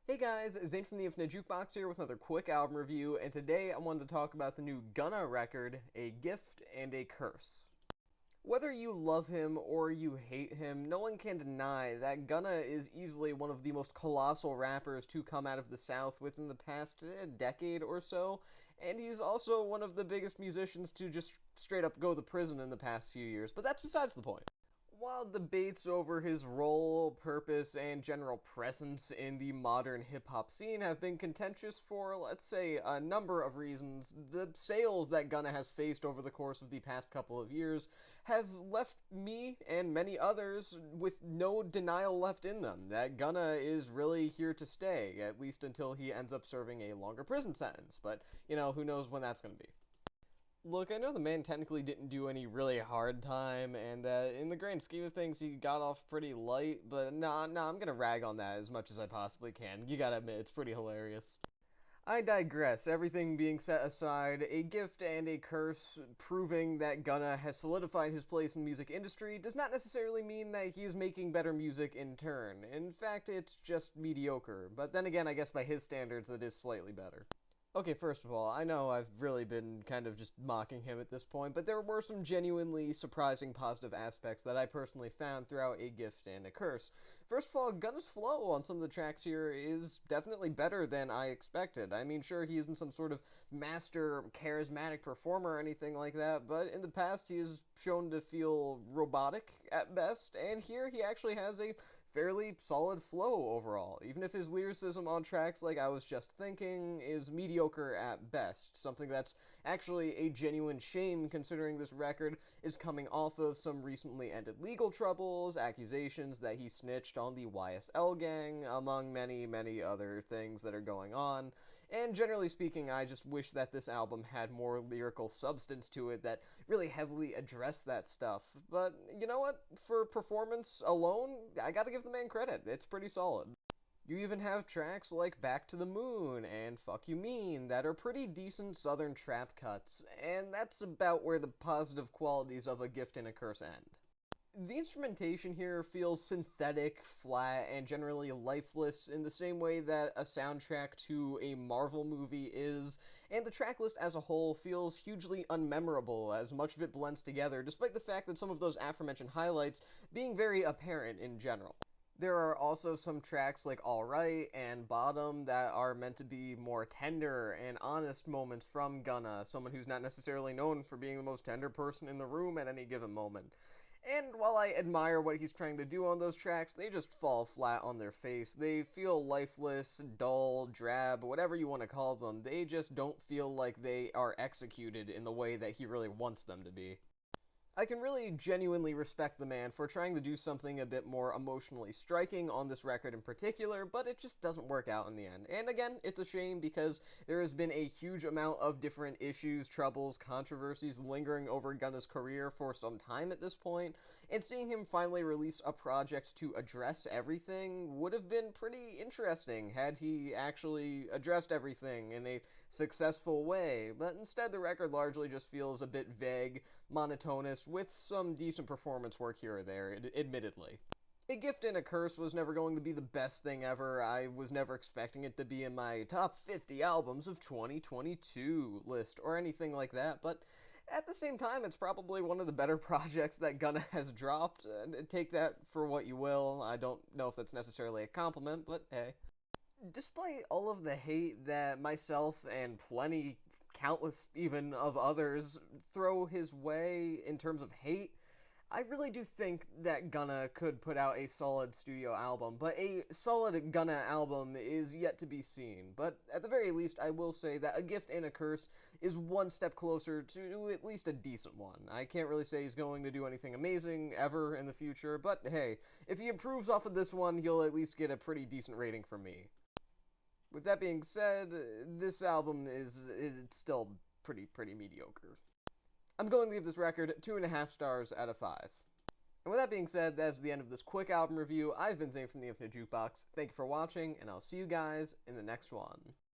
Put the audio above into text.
Hey guys, Zane from the Infinite Jukebox here with another quick album review, and today I wanted to talk about the new Gunna record, A Gift and a Curse. Whether you love him or you hate him, no one can deny that Gunna is easily one of the most colossal rappers to come out of the South within the past decade or so, and he's also one of the biggest musicians to just straight up go to prison in the past few years, but that's besides the point. While debates over his role, purpose, and general presence in the modern hip hop scene have been contentious for, let's say, a number of reasons, the sales that Gunna has faced over the course of the past couple of years have left me and many others with no denial left in them that Gunna is really here to stay, at least until he ends up serving a longer prison sentence. But, who knows when that's going to be. Look, I know the man technically didn't do any really hard time, and in the grand scheme of things, he got off pretty light, but I'm gonna rag on that as much as I possibly can. You gotta admit, it's pretty hilarious. I digress, everything being set aside, a gift and a curse proving that Gunna has solidified his place in the music industry does not necessarily mean that he is making better music in turn. In fact, it's just mediocre, but then again, I guess by his standards, it is slightly better. Okay, first of all, I know I've really been kind of just mocking him at this point, but there were some genuinely surprising positive aspects that I personally found throughout A Gift and a Curse. First of all, Gunna's flow on some of the tracks here is definitely better than I expected. I mean, sure, he isn't some sort of master charismatic performer or anything like that, but in the past he has shown to feel robotic at best, and here he actually has a fairly solid flow overall, even if his lyricism on tracks like I Was Just Thinking is mediocre at best, something that's actually a genuine shame considering this record is coming off of some recently ended legal troubles, accusations that he snitched on the YSL gang, among many, many other things that are going on. And generally speaking, I just wish that this album had more lyrical substance to it that really heavily addressed that stuff. But you know what? For performance alone, I gotta give the man credit. It's pretty solid. You even have tracks like Back to the Moon and Fuck You Mean that are pretty decent southern trap cuts, and that's about where the positive qualities of A Gift and a Curse end. The instrumentation here feels synthetic, flat, and generally lifeless in the same way that a soundtrack to a Marvel movie is, and the tracklist as a whole feels hugely unmemorable as much of it blends together, despite the fact that some of those aforementioned highlights being very apparent in general. There are also some tracks like Alright and Bottom that are meant to be more tender and honest moments from Gunna, someone who's not necessarily known for being the most tender person in the room at any given moment. And while I admire what he's trying to do on those tracks, they just fall flat on their face. They feel lifeless, dull, drab, whatever you want to call them. They just don't feel like they are executed in the way that he really wants them to be. I can really genuinely respect the man for trying to do something a bit more emotionally striking on this record in particular, but it just doesn't work out in the end. And again, it's a shame because there has been a huge amount of different issues, troubles, controversies lingering over Gunna's career for some time at this point, and seeing him finally release a project to address everything would have been pretty interesting had he actually addressed everything in a successful way, but instead the record largely just feels a bit vague, monotonous, with some decent performance work here or there, admittedly. A Gift and a Curse was never going to be the best thing ever. I was never expecting it to be in my top 50 albums of 2022 list or anything like that, but at the same time, it's probably one of the better projects that Gunna has dropped. Take that for what you will. I don't know if that's necessarily a compliment, but hey. Despite all of the hate that myself and countless even of others throw his way in terms of hate, I really do think that Gunna could put out a solid studio album, but a solid Gunna album is yet to be seen. But at the very least, I will say that A Gift and a Curse is one step closer to at least a decent one. I can't really say he's going to do anything amazing ever in the future, but hey, if he improves off of this one, he'll at least get a pretty decent rating from me. With that being said, this album is still pretty mediocre. I'm going to give this record 2.5 stars out of 5. And with that being said, that's the end of this quick album review. I've been Zane from the Infinite Jukebox. Thank you for watching, and I'll see you guys in the next one.